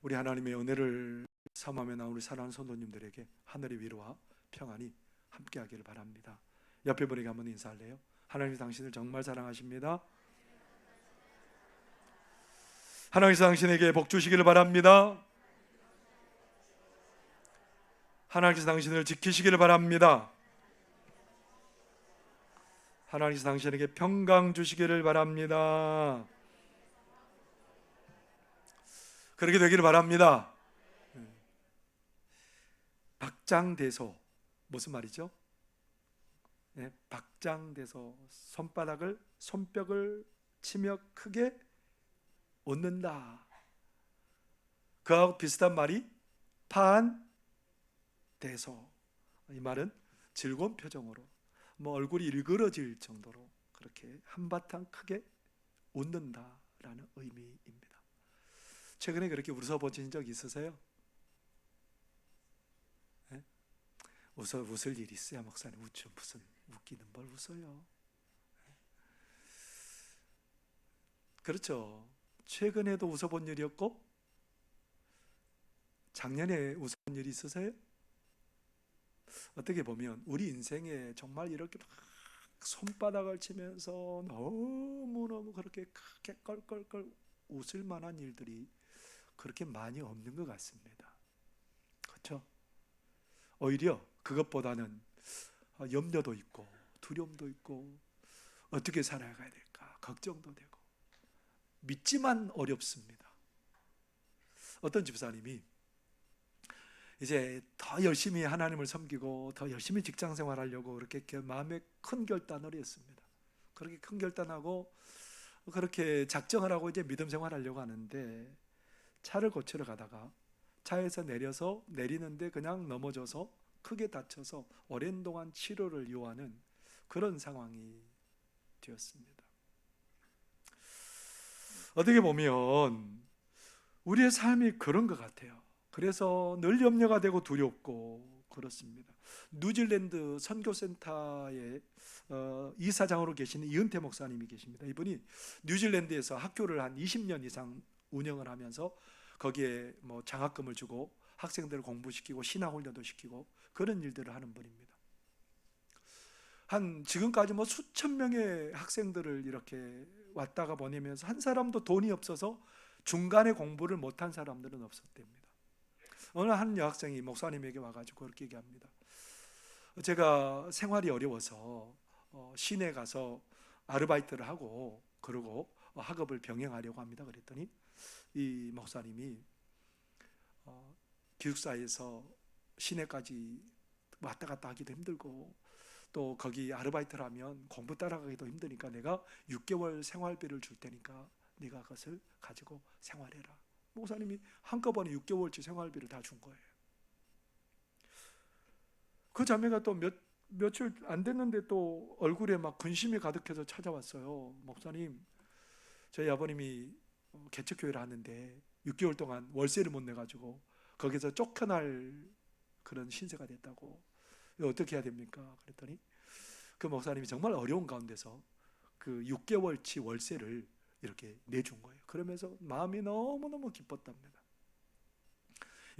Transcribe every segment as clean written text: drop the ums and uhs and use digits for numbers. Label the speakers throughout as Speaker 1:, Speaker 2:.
Speaker 1: 우리 하나님의 은혜를 삼하며 나온 우리 사랑하는 성도님들에게 하늘의 위로와 평안이 함께하기를 바랍니다. 옆에 분에게 한번 인사할래요? 하나님이 당신을 정말 사랑하십니다. 하나님께서 당신에게 복 주시기를 바랍니다. 하나님께서 당신을 지키시기를 바랍니다. 하나님께서 당신에게 평강 주시기를 바랍니다. 그렇게 되기를 바랍니다. 박장대소, 무슨 말이죠? 네, 박장대소, 손뼉을 치며 크게 웃는다. 그하고 비슷한 말이 판대소. 이 말은 즐거운 표정으로 얼굴이 일그러질 정도로 그렇게 한바탕 크게 웃는다라는 의미입니다. 최근에 그렇게 웃어보신 적 있으세요? 네? 웃을 일이 있어야 목사님 웃죠. 무슨 웃기는 뭘 웃어요? 그렇죠. 최근에도 웃어본 일이 없고 작년에 웃어본 일이 있으세요? 어떻게 보면 우리 인생에 정말 이렇게 막 손바닥을 치면서 너무너무 그렇게 크게 껄껄껄 웃을 만한 일들이 그렇게 많이 없는 것 같습니다. 그렇죠? 오히려 그것보다는 염려도 있고 두려움도 있고 어떻게 살아가야 될까 걱정도 되고 믿지만 어렵습니다. 어떤 집사님이 이제 더 열심히 하나님을 섬기고 더 열심히 직장 생활하려고 그렇게 마음에 큰 결단을 했습니다. 그렇게 큰 결단하고 그렇게 작정을 하고 이제 믿음 생활하려고 하는데 차를 고치러 가다가 차에서 내려서 내리는데 그냥 넘어져서 크게 다쳐서 오랜 동안 치료를 요하는 그런 상황이 되었습니다. 어떻게 보면 우리의 삶이 그런 것 같아요. 그래서 늘 염려가 되고 두렵고 그렇습니다. 뉴질랜드 선교센터의 이사장으로 계시는 이은태 목사님이 계십니다. 이분이 뉴질랜드에서 학교를 한 20년 이상 운영을 하면서 거기에 장학금을 주고 학생들을 공부시키고 신앙훈련도 시키고 그런 일들을 하는 분입니다. 한 지금까지 수천 명의 학생들을 이렇게 왔다가 보내면서 한 사람도 돈이 없어서 중간에 공부를 못한 사람들은 없었답니다. 어느 한 여학생이 목사님에게 와가지고 그렇게 얘기합니다. 제가 생활이 어려워서 시내 가서 아르바이트를 하고 그러고 학업을 병행하려고 합니다. 그랬더니 이 목사님이 기숙사에서 시내까지 왔다 갔다 하기도 힘들고 또 거기 아르바이트를 하면 공부 따라가기도 힘드니까 내가 6개월 생활비를 줄 테니까 네가 그것을 가지고 생활해라. 목사님이 한꺼번에 6개월치 생활비를 다 준 거예요. 그 자매가 또 며칠 안 됐는데 또 얼굴에 막 근심이 가득해서 찾아왔어요. 목사님, 저희 아버님이 개척교회를 하는데 6개월 동안 월세를 못 내가지고 거기서 쫓겨날 그런 신세가 됐다고. 어떻게 해야 됩니까? 그랬더니 그 목사님이 정말 어려운 가운데서 그 6개월치 월세를 이렇게 내준 거예요. 그러면서 마음이 너무너무 기뻤답니다.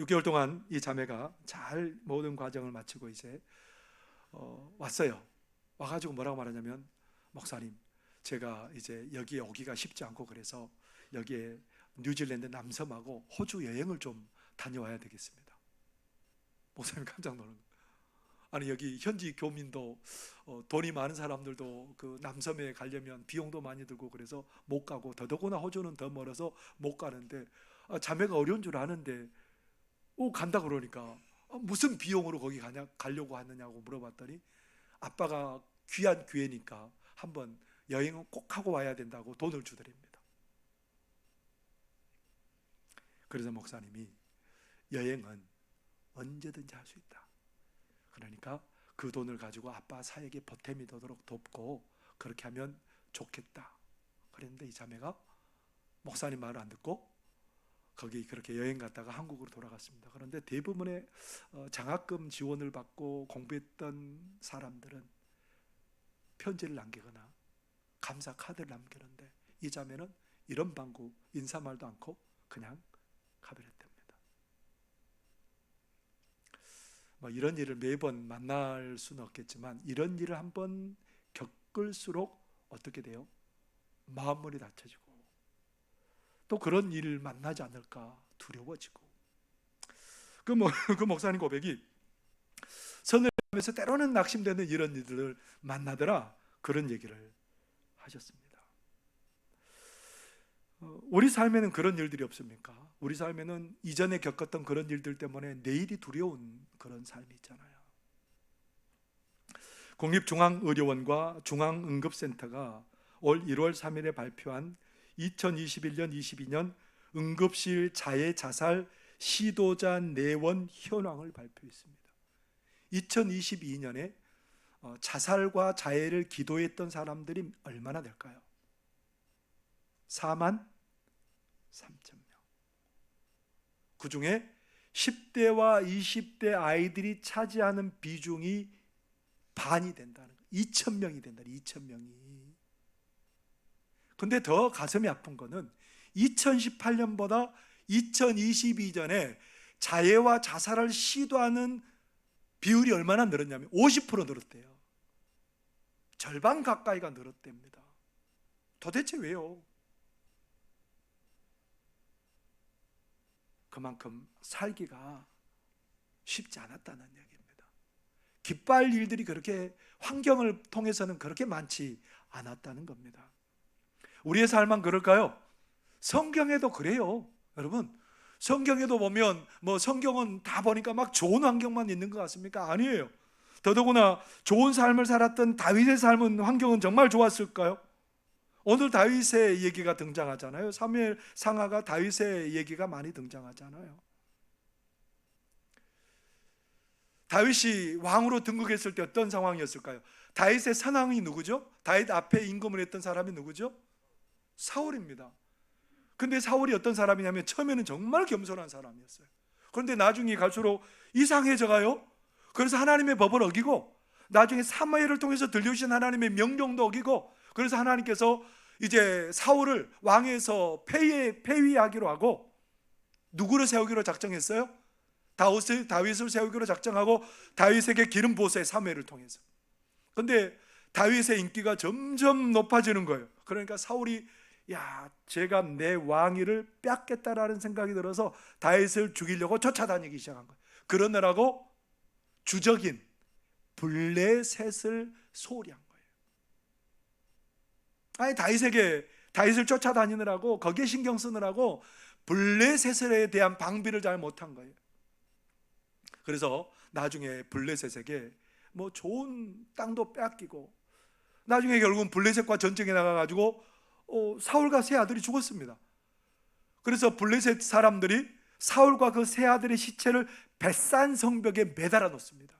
Speaker 1: 6개월 동안 이 자매가 잘 모든 과정을 마치고 이제 왔어요. 와가지고 뭐라고 말하냐면, 목사님, 제가 이제 여기에 오기가 쉽지 않고 그래서 여기에 뉴질랜드 남섬하고 호주 여행을 좀 다녀와야 되겠습니다. 목사님 깜짝 놀란 거예요. 아니 여기 현지 교민도 돈이 많은 사람들도 그 남섬에 가려면 비용도 많이 들고 그래서 못 가고 더더구나 호주는 더 멀어서 못 가는데 자매가 어려운 줄 아는데 간다 그러니까 무슨 비용으로 거기 가려고 하느냐고 물어봤더니 아빠가 귀한 기회니까 한번 여행은 꼭 하고 와야 된다고 돈을 주더랍니다. 그래서 목사님이 여행은 언제든지 할 수 있다. 그러니까 그 돈을 가지고 아빠 사역에 보탬이 되도록 돕고 그렇게 하면 좋겠다. 그랬는데 이 자매가 목사님 말을 안 듣고 거기 그렇게 여행 갔다가 한국으로 돌아갔습니다. 그런데 대부분의 장학금 지원을 받고 공부했던 사람들은 편지를 남기거나 감사 카드를 남기는데 이 자매는 이런 방구 인사말도 않고 그냥 가버렸답니다. 뭐 이런 일을 매번 만날 수는 없겠지만 이런 일을 한번 겪을수록 어떻게 돼요? 마음물이 닫혀지고 또 그런 일을 만나지 않을까 두려워지고 그 목사님 고백이 선을 하면서 때로는 낙심되는 이런 일들을 만나더라 그런 얘기를 하셨습니다. 우리 삶에는 그런 일들이 없습니까? 우리 삶에는 이전에 겪었던 그런 일들 때문에 내일이 두려운 그런 삶이 있잖아요. 국립중앙의료원과 중앙응급센터가 올 1월 3일에 발표한 2021년 22년 응급실 자해 자살 시도자 내원 현황을 발표했습니다. 2022년에 자살과 자해를 기도했던 사람들이 얼마나 될까요? 4만 3천 명. 그 중에 10대와 20대 아이들이 차지하는 비중이 반이 된다는 거예요. 2천 명이 된다. 2천 명이. 근데 더 가슴이 아픈 거는 2018년보다 2022년에 자해와 자살을 시도하는 비율이 얼마나 늘었냐면 50% 늘었대요. 절반 가까이가 늘었답니다. 도대체 왜요? 그만큼 살기가 쉽지 않았다는 얘기입니다. 기뻐할 일들이 그렇게 환경을 통해서는 그렇게 많지 않았다는 겁니다. 우리의 삶은 그럴까요? 성경에도 그래요. 여러분, 성경에도 보면 성경은 다 보니까 막 좋은 환경만 있는 것 같습니까? 아니에요. 더더구나 좋은 삶을 살았던 다윗의 삶은 환경은 정말 좋았을까요? 오늘 다윗의 얘기가 등장하잖아요. 사무엘 상하가 다윗의 얘기가 많이 등장하잖아요. 다윗이 왕으로 등극했을 때 어떤 상황이었을까요? 다윗의 선왕이 누구죠? 다윗 앞에 임금을 했던 사람이 누구죠? 사울입니다. 근데 사울이 어떤 사람이냐면 처음에는 정말 겸손한 사람이었어요. 그런데 나중에 갈수록 이상해져 가요. 그래서 하나님의 법을 어기고 나중에 사무엘을 통해서 들려주신 하나님의 명령도 어기고, 그래서 하나님께서 이제 사울을 왕에서 폐위하기로 하고 누구를 세우기로 작정했어요? 다윗을 세우기로 작정하고 다윗에게 기름 부었어요. 사무엘을 통해서. 그런데 다윗의 인기가 점점 높아지는 거예요. 그러니까 사울이 제가 내 왕위를 뺏겠다라는 생각이 들어서 다윗을 죽이려고 쫓아다니기 시작한 거예요. 그러느라고 주적인 블레셋을 소홀히한 거예요. 아니, 다윗을 쫓아다니느라고, 거기에 신경 쓰느라고 블레셋에 대한 방비를 잘 못한 거예요. 그래서 나중에 블레셋에게 좋은 땅도 뺏기고, 나중에 결국은 블레셋과 전쟁에 나가가지고 사울과 세 아들이 죽었습니다. 그래서 블레셋 사람들이 사울과 그 세 아들의 시체를 벳산 성벽에 매달아 놓습니다.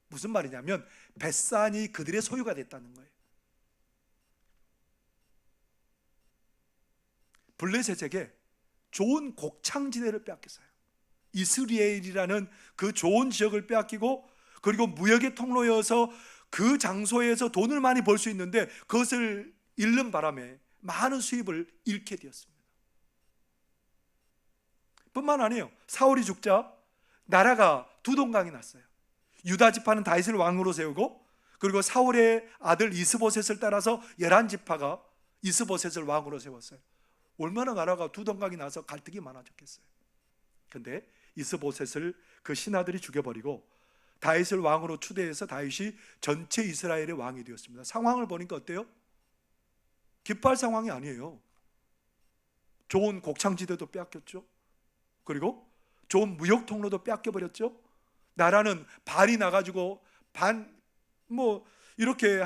Speaker 1: 무슨 말이냐면 벳산이 그들의 소유가 됐다는 거예요. 블레셋에게 좋은 곡창지대를 빼앗겼어요. 이스라엘이라는 그 좋은 지역을 빼앗기고, 그리고 무역의 통로여서 그 장소에서 돈을 많이 벌 수 있는데 그것을 잃는 바람에 많은 수입을 잃게 되었습니다. 뿐만 아니에요. 사울이 죽자 나라가 두 동강이 났어요. 유다 지파는 다윗을 왕으로 세우고, 그리고 사울의 아들 이스보셋을 따라서 11지파가 이스보셋을 왕으로 세웠어요. 얼마나 나라가 두 동강이 나서 갈등이 많아졌겠어요. 근데 이스보셋을 그 신하들이 죽여버리고 다윗을 왕으로 추대해서 다윗이 전체 이스라엘의 왕이 되었습니다. 상황을 보니까 어때요? 기뻐할 상황이 아니에요. 좋은 곡창지대도 빼앗겼죠. 그리고 좋은 무역 통로도 빼앗겨버렸죠. 나라는 반이 나가지고 이렇게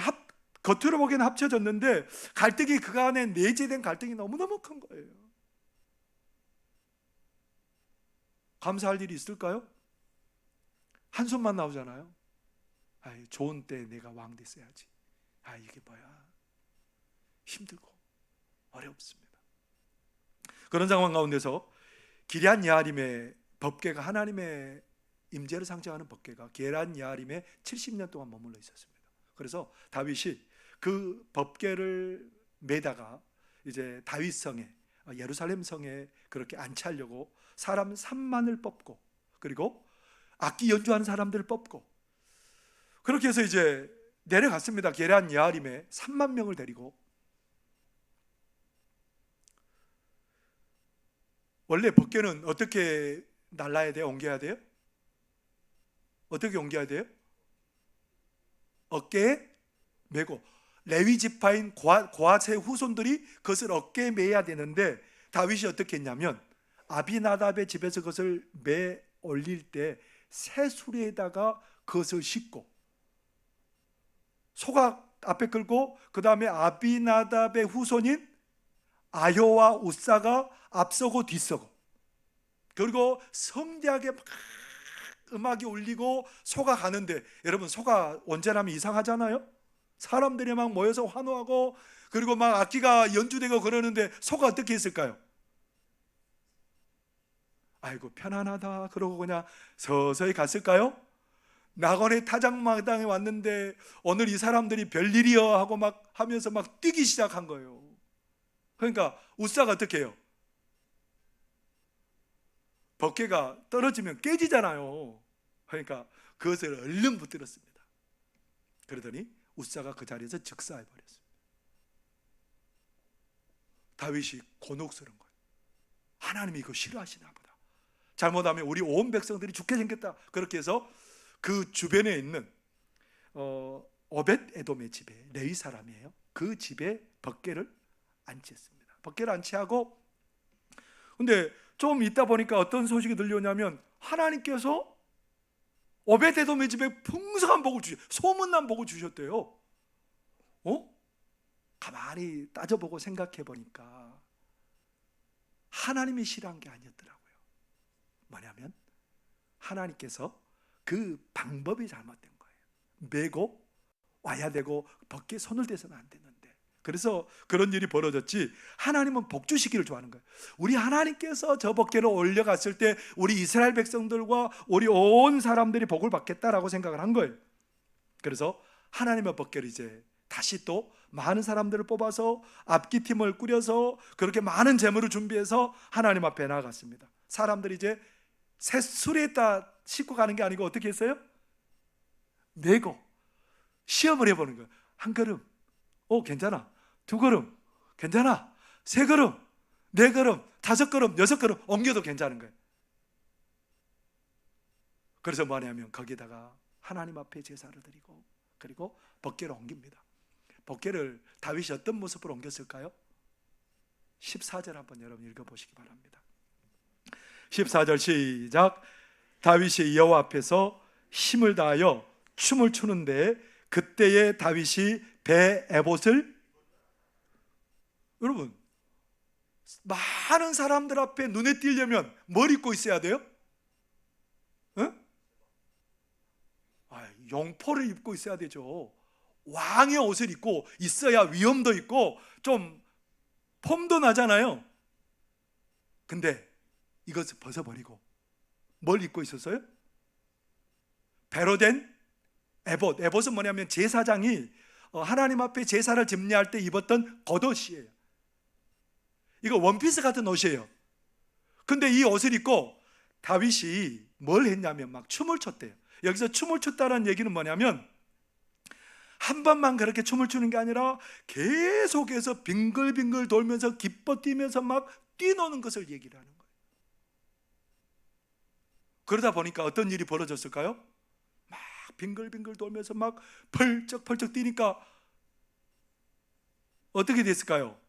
Speaker 1: 겉으로 보기에는 합쳐졌는데 갈등이 그 안에 내재된 갈등이 너무너무 큰 거예요. 감사할 일이 있을까요? 한숨만 나오잖아요. 좋은 때 내가 왕 됐어야지. 이게 뭐야? 힘들고 어렵습니다. 그런 상황 가운데서 기럇 여아림의 법궤가, 하나님의 임재를 상징하는 법궤가 기럇 여아림에 70년 동안 머물러 있었습니다. 그래서 다윗이 그 법궤를 메다가 이제 다윗 성에, 예루살렘 성에 그렇게 안치하려고 사람 3만을 뽑고, 그리고 악기 연주하는 사람들을 뽑고, 그렇게 해서 이제 내려갔습니다. 게란 야아림에 3만 명을 데리고. 원래 법궤는 어떻게 날라야 돼요? 옮겨야 돼요? 어떻게 옮겨야 돼요? 어깨에 메고, 레위 지파인 고핫의 후손들이 그것을 어깨에 메야 되는데, 다윗이 어떻게 했냐면 아비나답의 집에서 그것을 매 올릴 때 새 수레에다가 그것을 싣고 소가 앞에 끌고, 그 다음에 아비나답의 후손인 아효와 우사가 앞서고 뒤서고, 그리고 성대하게 막 음악이 울리고 소가 가는데, 여러분 소가 언제나면 이상하잖아요. 사람들이 막 모여서 환호하고, 그리고 막 악기가 연주되고 그러는데 소가 어떻게 했을까요? 아이고 편안하다 그러고 그냥 서서히 갔을까요? 낙원의 타작마당에 왔는데 오늘 이 사람들이 별일이여 하고 막 하면서 막 뛰기 시작한 거예요. 그러니까 우사가 어떻게 해요? 법궤가 떨어지면 깨지잖아요. 그러니까 그것을 얼른 붙들었습니다. 그러더니 우사가 그 자리에서 즉사해 버렸습니다. 다윗이 곤혹스러운 거예요. 하나님이 이거 싫어하시나 보다. 잘못하면 우리 온 백성들이 죽게 생겼다. 그렇게 해서 그 주변에 있는 오벳 에돔의 집에, 레위 사람이에요. 그 집에 법궤를 안치했습니다. 법궤를 안치하고, 근데 좀 있다 보니까 어떤 소식이 들려오냐면 하나님께서 오벳 에돔의 집에 풍성한 복을 소문난 복을 주셨대요. 가만히 따져보고 생각해 보니까 하나님이 싫어한 게 아니었더라고요. 뭐냐면 하나님께서 그 방법이 잘못된 거예요. 메고 와야 되고 벗게 손을 대서는 안 되는데, 그래서 그런 일이 벌어졌지, 하나님은 복 주시기를 좋아하는 거예요. 우리 하나님께서 저 법궤를 올려갔을 때 우리 이스라엘 백성들과 우리 온 사람들이 복을 받겠다라고 생각을 한 거예요. 그래서 하나님의 법궤를 이제 다시 또 많은 사람들을 뽑아서 앞기팀을 꾸려서 그렇게 많은 재물을 준비해서 하나님 앞에 나아갔습니다. 사람들이 이제 새 수레에다 싣고 가는 게 아니고 어떻게 했어요? 메고 시험을 해보는 거예요. 한 걸음, 괜찮아. 두 걸음, 괜찮아. 세 걸음, 네 걸음, 다섯 걸음, 여섯 걸음 옮겨도 괜찮은 거예요. 그래서 뭐냐면 거기다가 하나님 앞에 제사를 드리고, 그리고 법궤를 옮깁니다. 법궤를 다윗이 어떤 모습으로 옮겼을까요? 14절 한번 여러분 읽어보시기 바랍니다. 14절 시작. 다윗이 여호와 앞에서 힘을 다하여 춤을 추는데 그때에 다윗이 배 에봇을, 여러분 많은 사람들 앞에 눈에 띄려면 뭘 입고 있어야 돼요? 용포를 입고 있어야 되죠. 왕의 옷을 입고 있어야 위엄도 있고 좀 폼도 나잖아요. 근데 이것을 벗어버리고 뭘 입고 있었어요? 배로 된 에봇. 에봇은 뭐냐면 제사장이 하나님 앞에 제사를 집례할 때 입었던 겉옷이에요. 이거 원피스 같은 옷이에요. 근데 이 옷을 입고 다윗이 뭘 했냐면 막 춤을 췄대요. 여기서 춤을 췄다는 얘기는 뭐냐면 한 번만 그렇게 춤을 추는 게 아니라 계속해서 빙글빙글 돌면서 기뻐 뛰면서 막 뛰노는 것을 얘기를 하는 거예요. 그러다 보니까 어떤 일이 벌어졌을까요? 막 빙글빙글 돌면서 막 펄쩍펄쩍 뛰니까 어떻게 됐을까요?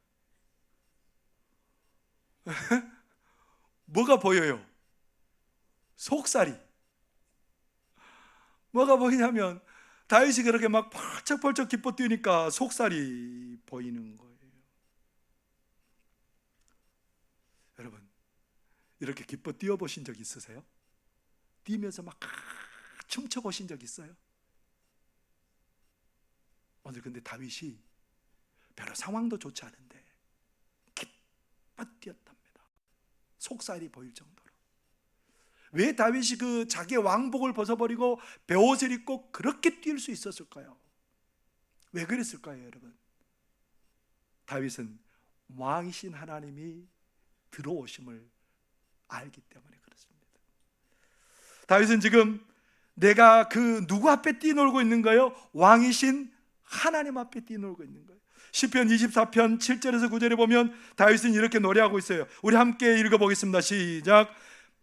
Speaker 1: 뭐가 보여요? 속살이. 뭐가 보이냐면 다윗이 그렇게 막 펄쩍펄쩍 기뻐 뛰니까 속살이 보이는 거예요. 여러분 이렇게 기뻐 뛰어보신 적 있으세요? 뛰면서 막 춤춰보신 적 있어요? 오늘 근데 다윗이 별로 상황도 좋지 않은데 기뻐 뛰었답니다. 속살이 보일 정도로. 왜 다윗이 그 자기의 왕복을 벗어버리고 베옷을 입고 그렇게 뛸 수 있었을까요? 왜 그랬을까요, 여러분? 다윗은 왕이신 하나님이 들어오심을 알기 때문에 그렇습니다. 다윗은 지금 내가 그 누구 앞에 뛰놀고 있는 거예요? 왕이신 하나님 앞에 뛰놀고 있는 거예요. 시편 24편 7절에서 9절에 보면 다윗은 이렇게 노래하고 있어요. 우리 함께 읽어보겠습니다. 시작.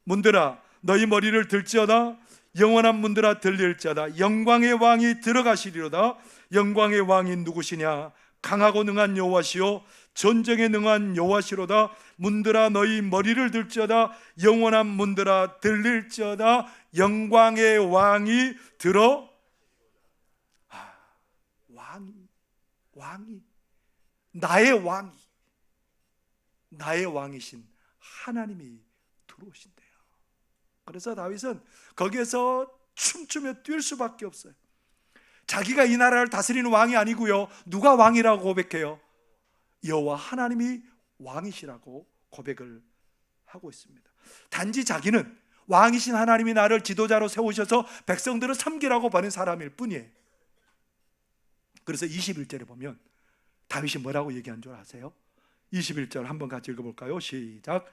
Speaker 1: 문들아 너희 머리를 들지어다. 영원한 문들아 들릴지어다. 영광의 왕이 들어가시리로다. 영광의 왕이 누구시냐? 강하고 능한 여호와시요 전쟁에 능한 여호와시로다. 문들아 너희 머리를 들지어다. 영원한 문들아 들릴지어다. 영광의 왕이 들어. 왕이 나의 왕이신 하나님이 들어오신대요. 그래서 다윗은 거기에서 춤추며 뛸 수밖에 없어요. 자기가 이 나라를 다스리는 왕이 아니고요, 누가 왕이라고 고백해요? 여호와 하나님이 왕이시라고 고백을 하고 있습니다. 단지 자기는 왕이신 하나님이 나를 지도자로 세우셔서 백성들을 섬기라고 보낸 사람일 뿐이에요. 그래서 21절에 보면 다윗이 뭐라고 얘기한 줄 아세요? 21절 한번 같이 읽어볼까요? 시작.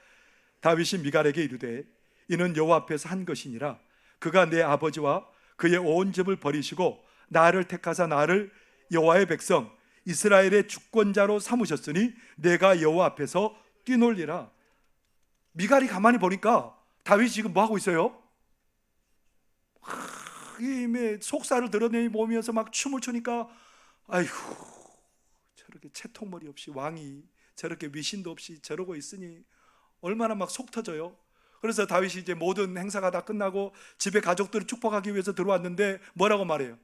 Speaker 1: 다윗이 미갈에게 이르되 이는 여호와 앞에서 한 것이니라. 그가 내 아버지와 그의 온 집을 버리시고 나를 택하사 나를 여호와의 백성 이스라엘의 주권자로 삼으셨으니 내가 여호와 앞에서 뛰놀리라. 미갈이 가만히 보니까 다윗이 지금 뭐 하고 있어요? 속살을 드러내보면서 막 춤을 추니까 아이고, 저렇게 채통머리 없이 왕이 저렇게 위신도 없이 저러고 있으니 얼마나 막 속 터져요. 그래서 다윗이 이제 모든 행사가 다 끝나고 집에 가족들을 축복하기 위해서 들어왔는데 뭐라고 말해요?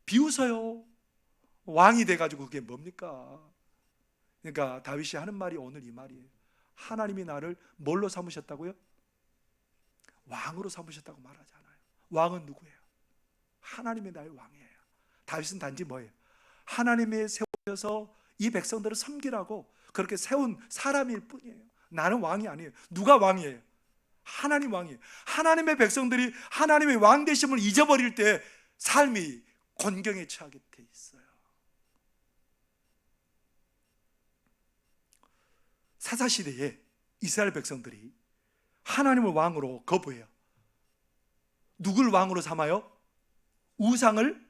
Speaker 1: 비웃어요. 왕이 돼가지고 그게 뭡니까? 그러니까 다윗이 하는 말이 오늘 이 말이에요. 하나님이 나를 뭘로 삼으셨다고요? 왕으로 삼으셨다고 말하잖아요. 왕은 누구예요? 하나님이 나의 왕이에요. 다윗은 단지 뭐예요? 하나님이 세우셔서 이 백성들을 섬기라고 그렇게 세운 사람일 뿐이에요. 나는 왕이 아니에요. 누가 왕이에요? 하나님 왕이에요. 하나님의 백성들이 하나님의 왕 되심을 잊어버릴 때 삶이 곤경에 처하게 돼 있어요. 사사시대에 이스라엘 백성들이 하나님을 왕으로 거부해요. 누굴 왕으로 삼아요? 우상을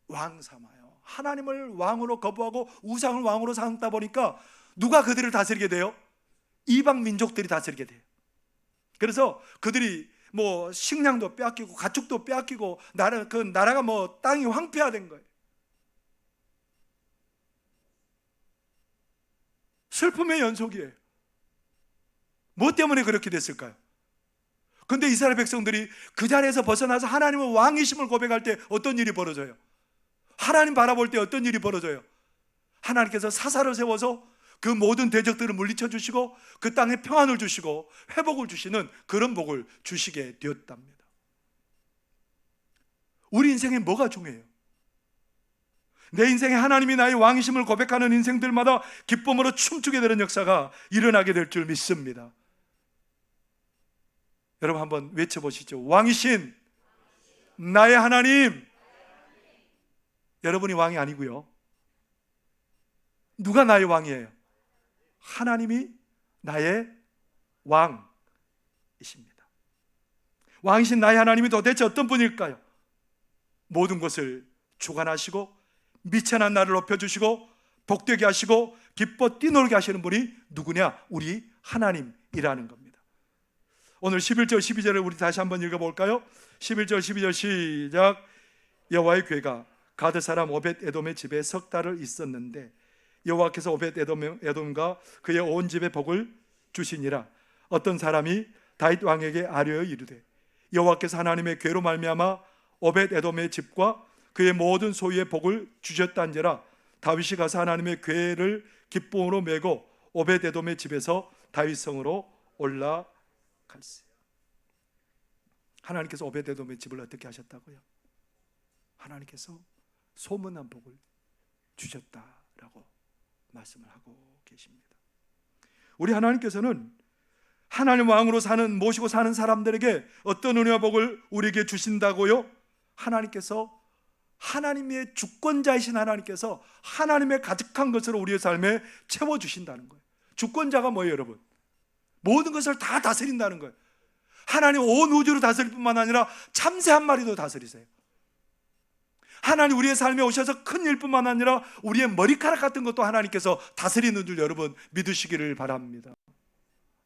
Speaker 1: 왕 삼아요. 하나님을 왕으로 거부하고 우상을 왕으로 삼다 보니까 누가 그들을 다스리게 돼요? 이방 민족들이 다스리게 돼요. 그래서 그들이 뭐 식량도 빼앗기고 가축도 빼앗기고 그 나라가 뭐 땅이 황폐화된 거예요. 슬픔의 연속이에요. 뭐 때문에 그렇게 됐을까요? 근데 이스라엘 백성들이 그 자리에서 벗어나서 하나님은 왕이심을 고백할 때 어떤 일이 벌어져요? 하나님 바라볼 때 어떤 일이 벌어져요? 하나님께서 사사를 세워서 그 모든 대적들을 물리쳐 주시고 그 땅에 평안을 주시고 회복을 주시는 그런 복을 주시게 되었답니다. 우리 인생에 뭐가 중요해요? 내 인생에 하나님이 나의 왕이심을 고백하는 인생들마다 기쁨으로 춤추게 되는 역사가 일어나게 될 줄 믿습니다. 여러분 한번 외쳐보시죠. 왕이신 나의 하나님. 여러분이 왕이 아니고요, 누가 나의 왕이에요? 하나님이 나의 왕이십니다. 왕이신 나의 하나님이 도대체 어떤 분일까요? 모든 것을 주관하시고 미천한 나를 높여주시고 복되게 하시고 기뻐 뛰놀게 하시는 분이 누구냐? 우리 하나님이라는 겁니다. 오늘 11절 12절을 우리 다시 한번 읽어볼까요? 11절 12절 시작. 여호와의 괴가 가드 사람 오벳 에돔의 집에 석 달을 있었는데 여호와께서 오벳 에돔과 그의 온 집에 복을 주시니라. 어떤 사람이 다윗 왕에게 아뢰어 이르되 여호와께서 하나님의 괴로 말미암아 오벳 에돔의 집과 그의 모든 소유에 복을 주셨단지라. 다윗이 가서 하나님의 괴를 기쁨으로 메고 오벳 에돔의 집에서 다윗 성으로 올라갈세. 하나님께서 오벳 에돔의 집을 어떻게 하셨다고요? 하나님께서 소문난 복을 주셨다라고 말씀을 하고 계십니다. 우리 하나님께서는 하나님 왕으로 모시고 사는 사람들에게 어떤 은혜와 복을 우리에게 주신다고요? 하나님께서 하나님의 주권자이신 하나님께서 하나님의 가득한 것으로 우리의 삶에 채워주신다는 거예요. 주권자가 뭐예요, 여러분? 모든 것을 다 다스린다는 거예요. 하나님 온 우주를 다스릴 뿐만 아니라 참새 한 마리도 다스리세요. 하나님 우리의 삶에 오셔서 큰 일뿐만 아니라 우리의 머리카락 같은 것도 하나님께서 다스리는 줄 여러분 믿으시기를 바랍니다.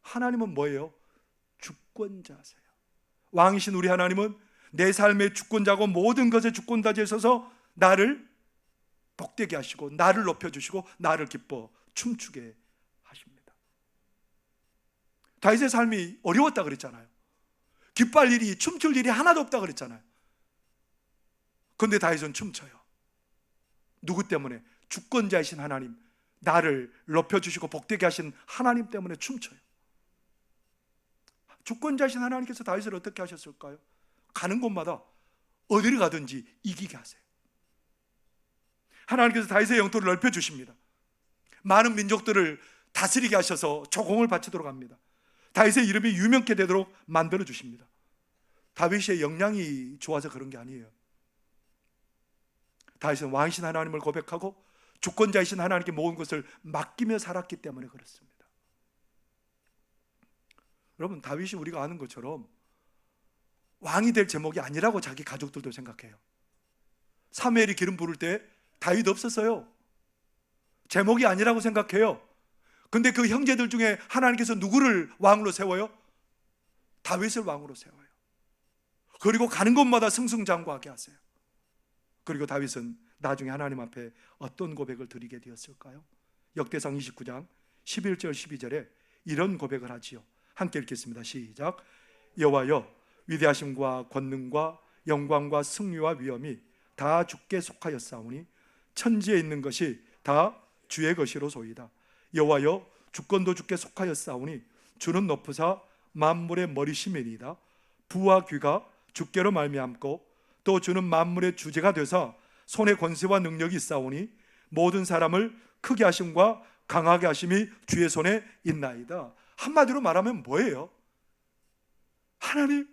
Speaker 1: 하나님은 뭐예요? 주권자세요. 왕이신 우리 하나님은 내 삶의 주권자고 모든 것의 주권자에 있어서 나를 복되게 하시고 나를 높여주시고 나를 기뻐 춤추게 하십니다. 다윗의 삶이 어려웠다 그랬잖아요. 기뻐할 일이, 춤출 일이 하나도 없다 그랬잖아요. 그런데 다윗은 춤춰요. 누구 때문에? 주권자이신 하나님, 나를 높여주시고 복되게 하신 하나님 때문에 춤춰요. 주권자이신 하나님께서 다윗을 어떻게 하셨을까요? 가는 곳마다 어디를 가든지 이기게 하세요. 하나님께서 다윗의 영토를 넓혀주십니다. 많은 민족들을 다스리게 하셔서 조공을 바치도록 합니다. 다윗의 이름이 유명케 되도록 만들어 주십니다. 다윗의 역량이 좋아서 그런 게 아니에요. 다윗은 왕이신 하나님을 고백하고 주권자이신 하나님께 모든 것을 맡기며 살았기 때문에 그렇습니다. 여러분, 다윗이 우리가 아는 것처럼 왕이 될 제목이 아니라고 자기 가족들도 생각해요. 사무엘이 기름 부을 때 다윗 없었어요. 제목이 아니라고 생각해요. 근데 그 형제들 중에 하나님께서 누구를 왕으로 세워요? 다윗을 왕으로 세워요. 그리고 가는 곳마다 승승장구하게 하세요. 그리고 다윗은 나중에 하나님 앞에 어떤 고백을 드리게 되었을까요? 역대상 29장 11절 12절에 이런 고백을 하지요. 함께 읽겠습니다. 시작. 여호와여, 위대하심과 권능과 영광과 승리와 위엄이 다 주께 속하였사오니 천지에 있는 것이 다 주의 것이로소이다. 여호와여, 주권도 주께 속하였사오니 주는 높으사 만물의 머리심이니이다. 부와 귀가 주께로 말미암고 또 주는 만물의 주제가 되사 손에 권세와 능력이 있사오니 모든 사람을 크게 하심과 강하게 하심이 주의 손에 있나이다. 한마디로 말하면 뭐예요? 하나님,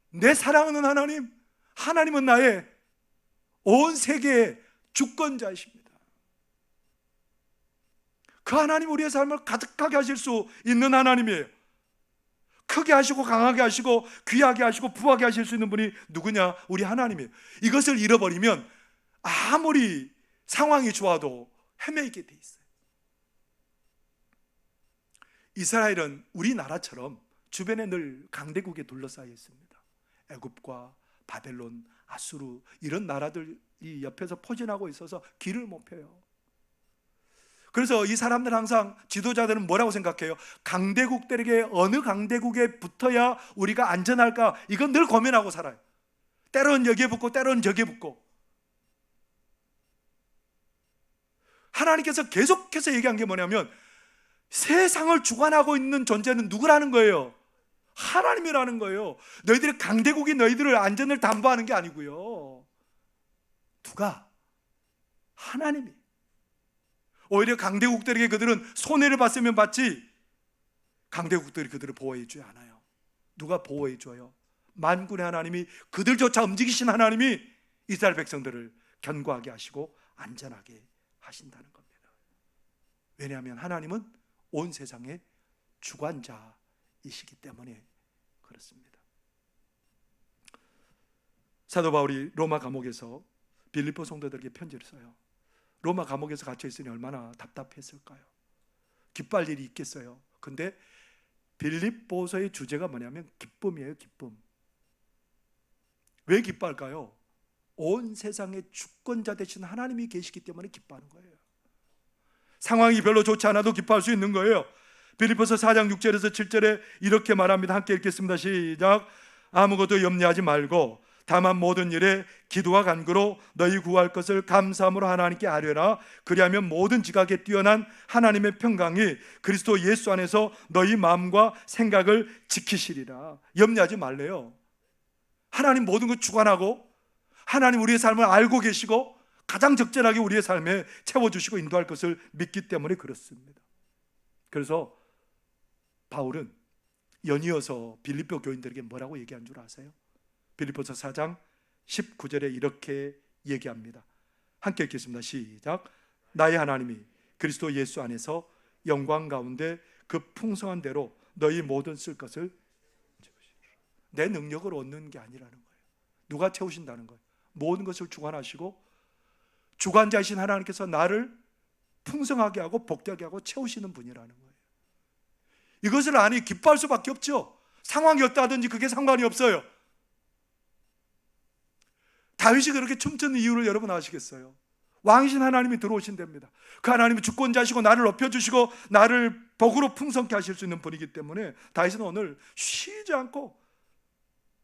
Speaker 1: 내 사랑하는 하나님, 하나님은 나의 온 세계의 주권자이십니다. 그 하나님 우리의 삶을 가득하게 하실 수 있는 하나님이에요. 크게 하시고 강하게 하시고 귀하게 하시고 부하게 하실 수 있는 분이 누구냐? 우리 하나님이에요. 이것을 잃어버리면 아무리 상황이 좋아도 헤매게 돼 있어요. 이스라엘은 우리나라처럼 주변에 늘 강대국에 둘러싸여 있습니다. 애굽과 바벨론, 아수르 이런 나라들이 옆에서 포진하고 있어서 길을 못 펴요. 그래서 이 사람들 항상 지도자들은 뭐라고 생각해요? 강대국들에게 어느 강대국에 붙어야 우리가 안전할까? 이건 늘 고민하고 살아요. 때론 여기에 붙고 때론 저기에 붙고. 하나님께서 계속해서 얘기한 게 뭐냐면 세상을 주관하고 있는 존재는 누구라는 거예요? 하나님이라는 거예요. 너희들의 강대국이 너희들의 안전을 담보하는 게 아니고요. 누가? 하나님이. 오히려 강대국들에게 그들은 손해를 봤으면 봤지 강대국들이 그들을 보호해 주지 않아요. 누가 보호해 줘요? 만군의 하나님이, 그들조차 움직이신 하나님이 이스라엘 백성들을 견고하게 하시고 안전하게 하신다는 겁니다. 왜냐하면 하나님은 온 세상의 주관자이시기 때문에 그렇습니다. 사도 바울이 로마 감옥에서 빌립보 성도들에게 편지를 써요. 로마 감옥에서 갇혀 있으니 얼마나 답답했을까요? 기뻐할 일이 있겠어요. 근데 빌립보서의 주제가 뭐냐면 기쁨이에요. 기쁨. 왜 기뻐할까요? 온 세상의 주권자 되신 하나님이 계시기 때문에 기뻐하는 거예요. 상황이 별로 좋지 않아도 기뻐할 수 있는 거예요. 빌립보서 4장 6절에서 7절에 이렇게 말합니다. 함께 읽겠습니다. 시작. 아무것도 염려하지 말고 다만 모든 일에 기도와 간구로 너희 구할 것을 감사함으로 하나님께 아뢰라. 그리하면 모든 지각에 뛰어난 하나님의 평강이 그리스도 예수 안에서 너희 마음과 생각을 지키시리라. 염려하지 말래요. 하나님 모든 걸 주관하고 하나님 우리의 삶을 알고 계시고 가장 적절하게 우리의 삶에 채워주시고 인도할 것을 믿기 때문에 그렇습니다. 그래서 바울은 연이어서 빌립보 교인들에게 뭐라고 얘기한 줄 아세요? 빌립보서 4장 19절에 이렇게 얘기합니다. 함께 읽겠습니다. 시작. 나의 하나님이 그리스도 예수 안에서 영광 가운데 그 풍성한 대로 너희 모든 쓸 것을 내 능력으로 얻는 게 아니라는 거예요. 누가 채우신다는 거예요? 모든 것을 주관하시고 주관자이신 하나님께서 나를 풍성하게 하고 복되게 하고 채우시는 분이라는 거예요. 이것을 아니 기뻐할 수밖에 없죠. 상황이 어떠하든지 그게 상관이 없어요. 다윗이 그렇게 춤추는 이유를 여러분 아시겠어요? 왕이신 하나님이 들어오신답니다. 그 하나님이 주권자시고 나를 높여주시고 나를 복으로 풍성케 하실 수 있는 분이기 때문에 다윗은 오늘 쉬지 않고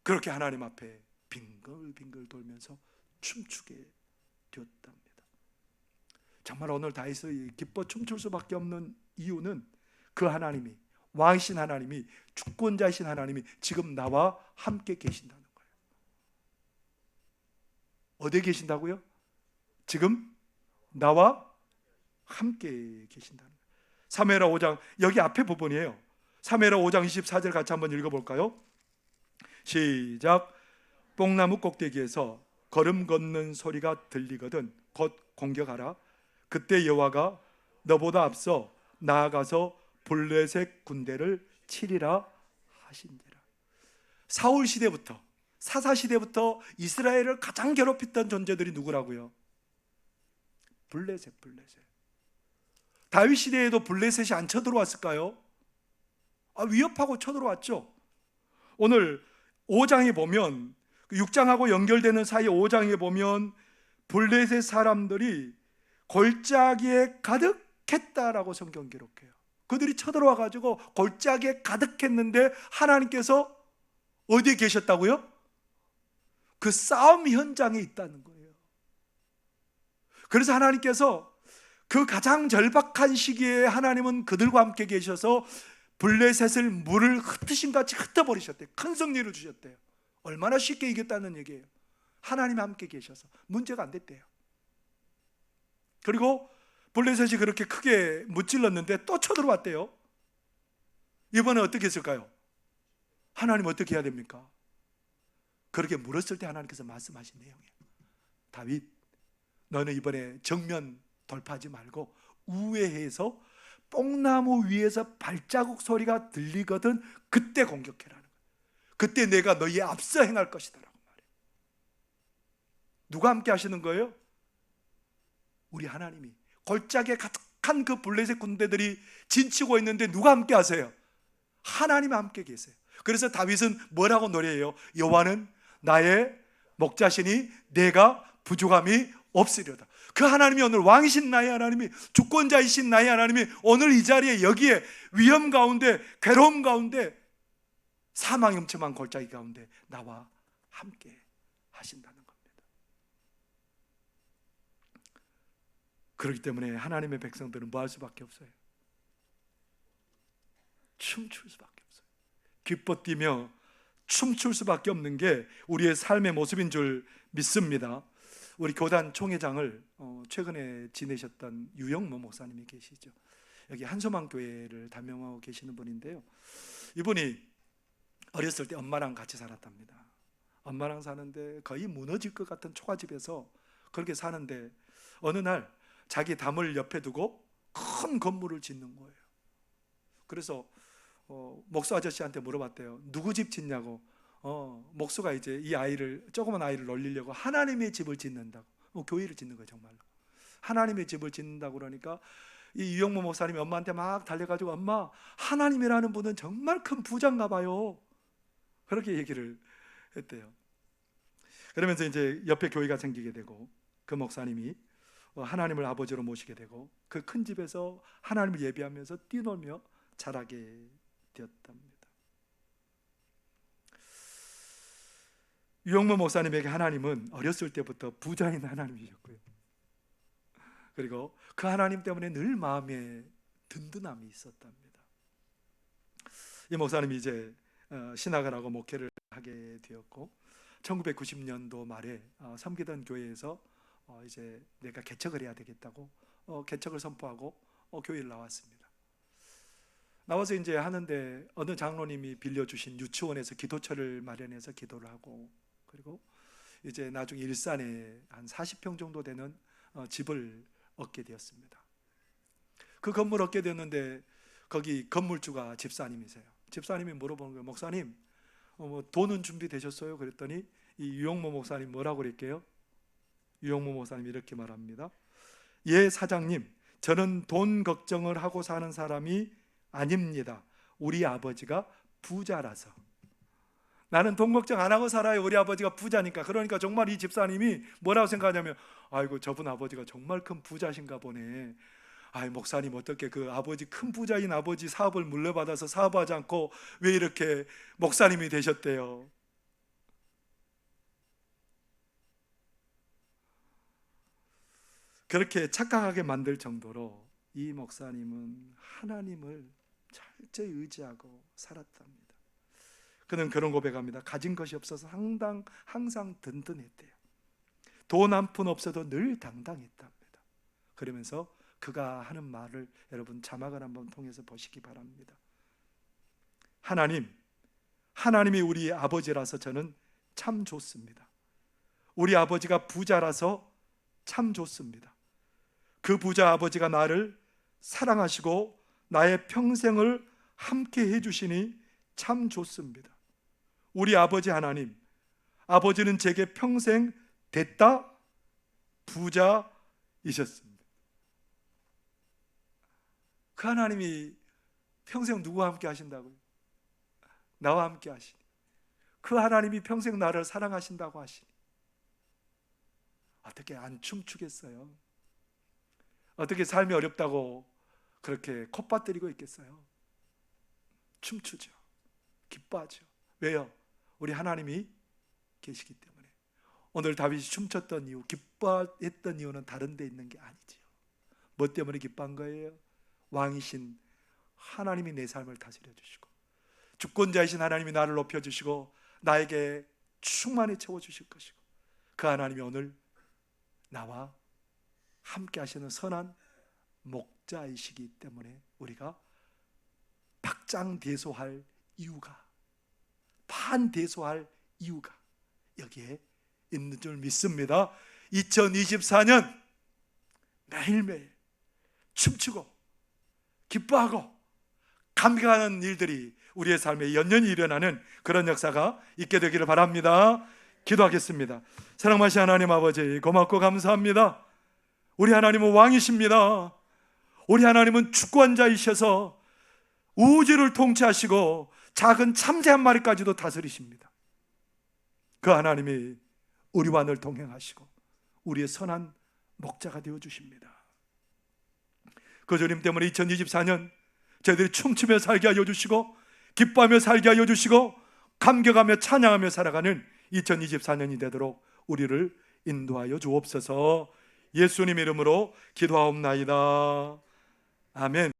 Speaker 1: 그렇게 하나님 앞에 빙글빙글 돌면서 춤추게 되었답니다. 정말 오늘 다윗이 기뻐 춤출 수밖에 없는 이유는 그 하나님이, 왕이신 하나님이, 주권자이신 하나님이 지금 나와 함께 계신다는 거예요. 어디에 계신다고요? 지금 나와 함께 계신다는 거예요. 사무엘하 5장, 여기 앞에 부분이에요. 사무엘하 5장 24절 같이 한번 읽어볼까요? 시작. 뽕나무 꼭대기에서 걸음 걷는 소리가 들리거든 곧 공격하라. 그때 여호와가 너보다 앞서 나아가서 블레셋 군대를 치리라 하신지라. 사울 시대부터, 사사 시대부터 이스라엘을 가장 괴롭혔던 존재들이 누구라고요? 블레셋. 다윗 시대에도 블레셋이 안 쳐들어왔을까요? 위협하고 쳐들어왔죠. 오늘 5장에 보면 6장하고 연결되는 사이 5장에 보면 블레셋 사람들이 골짜기에 가득했다라고 성경 기록해요. 그들이 쳐들어와 가지고 골짜기에 가득했는데 하나님께서 어디에 계셨다고요? 그 싸움 현장에 있다는 거예요. 그래서 하나님께서 그 가장 절박한 시기에 하나님은 그들과 함께 계셔서 블레셋을 물을 흩으신 같이 흩어버리셨대요. 큰 승리를 주셨대요. 얼마나 쉽게 이겼다는 얘기예요. 하나님이 함께 계셔서 문제가 안 됐대요. 그리고 블레셋이 그렇게 크게 무찔렀는데 또 쳐들어왔대요. 이번에 어떻게 했을까요? 하나님 어떻게 해야 됩니까? 그렇게 물었을 때 하나님께서 말씀하신 내용이에요. 다윗, 너는 이번에 정면 돌파하지 말고 우회해서 뽕나무 위에서 발자국 소리가 들리거든 그때 공격해라는 거예요. 그때 내가 너희에 앞서 행할 것이다 라고 말해요. 누가 함께 하시는 거예요? 우리 하나님이. 골짜기에 가득한 그 블레셋 군대들이 진치고 있는데 누가 함께 하세요? 하나님이 함께 계세요. 그래서 다윗은 뭐라고 노래해요? 여호와는 나의 목자시니 내가 부족함이 없으리로다. 그 하나님이 오늘 왕이신 나의 하나님이, 주권자이신 나의 하나님이 오늘 이 자리에, 여기에 위험 가운데, 괴로움 가운데, 사망이 엄청난 골짜기 가운데 나와 함께 하신다는 겁니다. 그렇기 때문에 하나님의 백성들은 뭐 할 수밖에 없어요? 춤출 수밖에 없어요. 기뻐 뛰며 춤출 수밖에 없는 게 우리의 삶의 모습인 줄 믿습니다. 우리 교단 총회장을 최근에 지내셨던 유영모 목사님이 계시죠. 여기 한소망 교회를 담임하고 계시는 분인데요. 이분이 어렸을 때 엄마랑 같이 살았답니다. 엄마랑 사는데 거의 무너질 것 같은 초가집에서 그렇게 사는데 어느 날 자기 담을 옆에 두고 큰 건물을 짓는 거예요. 그래서 목수 아저씨한테 물어봤대요. 누구 집 짓냐고. 목수가 이제 이 아이를, 조그만 아이를 놀리려고 하나님의 집을 짓는다고, 교회를 짓는 거예요. 정말로 하나님의 집을 짓는다고. 그러니까 이 유영모 목사님이 엄마한테 막 달려가지고, 엄마, 하나님이라는 분은 정말 큰 부자인가 봐요, 그렇게 얘기를 했대요. 그러면서 이제 옆에 교회가 생기게 되고 그 목사님이 하나님을 아버지로 모시게 되고 그 큰 집에서 하나님을 예배하면서 뛰놀며 자라게 되었답니다. 유영모 목사님에게 하나님은 어렸을 때부터 부자인 하나님이셨고요. 그리고 그 하나님 때문에 늘 마음에 든든함이 있었답니다. 이 목사님이 이제 신학을 하고 목회를 하게 되었고 1990년도 말에 섬기던 교회에서 이제 내가 개척을 해야 되겠다고 개척을 선포하고 교회를 나왔습니다. 나와서 이제 하는데 어느 장로님이 빌려주신 유치원에서 기도처를 마련해서 기도를 하고, 그리고 이제 나중에 일산에 한 40평 정도 되는 집을 얻게 되었습니다. 그 건물 얻게 되었는데 거기 건물주가 집사님이세요. 집사님이 물어보는 거예요. 목사님, 돈은 준비되셨어요? 그랬더니 이 유영모 목사님 뭐라고 그랬게요? 유영모 목사님이 이렇게 말합니다. 예, 사장님, 저는 돈 걱정을 하고 사는 사람이 아닙니다. 우리 아버지가 부자라서. 나는 돈 걱정 안 하고 살아요. 우리 아버지가 부자니까. 그러니까 정말 이 집사님이 뭐라고 생각하냐면, 아이고 저분 아버지가 정말 큰 부자신가 보네. 아이, 목사님 어떻게 그 아버지, 큰 부자인 아버지 사업을 물려받아서 사업하지 않고 왜 이렇게 목사님이 되셨대요? 그렇게 착각하게 만들 정도로 이 목사님은 하나님을 철저히 의지하고 살았답니다. 그는 그런 고백합니다. 가진 것이 없어서 항상 든든했대요. 돈 한 푼 없어도 늘 당당했답니다. 그러면서 그가 하는 말을 여러분 자막을 한번 통해서 보시기 바랍니다. 하나님이 우리 아버지라서 저는 참 좋습니다. 우리 아버지가 부자라서 참 좋습니다. 그 부자 아버지가 나를 사랑하시고 나의 평생을 함께 해주시니 참 좋습니다. 우리 아버지 하나님, 아버지는 제게 평생 됐다 부자이셨습니다. 그 하나님이 평생 누구와 함께 하신다고요? 나와 함께 하시니. 그 하나님이 평생 나를 사랑하신다고 하시니 어떻게 안 춤추겠어요? 어떻게 삶이 어렵다고 그렇게 콧받들이고 있겠어요? 춤추죠. 기뻐하죠. 왜요? 우리 하나님이 계시기 때문에. 오늘 다윗이 춤췄던 이유, 기뻐했던 이유는 다른 데 있는 게 아니지요. 뭐 때문에 기뻐한 거예요? 왕이신 하나님이 내 삶을 다스려 주시고, 주권자이신 하나님이 나를 높여 주시고 나에게 충만히 채워 주실 것이고, 그 하나님이 오늘 나와 함께 하시는 선한 목자이시기 때문에 우리가 박장대소할 이유가, 반대소할 이유가 여기에 있는 줄 믿습니다. 2024년 매일매일 춤추고 기뻐하고 감격하는 일들이 우리의 삶에 연연히 일어나는 그런 역사가 있게 되기를 바랍니다. 기도하겠습니다. 사랑하신 하나님 아버지, 고맙고 감사합니다. 우리 하나님은 왕이십니다. 우리 하나님은 주권자이셔서 우주를 통치하시고 작은 참새 한 마리까지도 다스리십니다. 그 하나님이 우리와 늘 동행하시고 우리의 선한 목자가 되어주십니다. 그 주님 때문에 2024년 저희들이 춤추며 살게 하여 주시고 기뻐하며 살게 하여 주시고 감격하며 찬양하며 살아가는 2024년이 되도록 우리를 인도하여 주옵소서. 예수님 이름으로 기도하옵나이다. 아멘.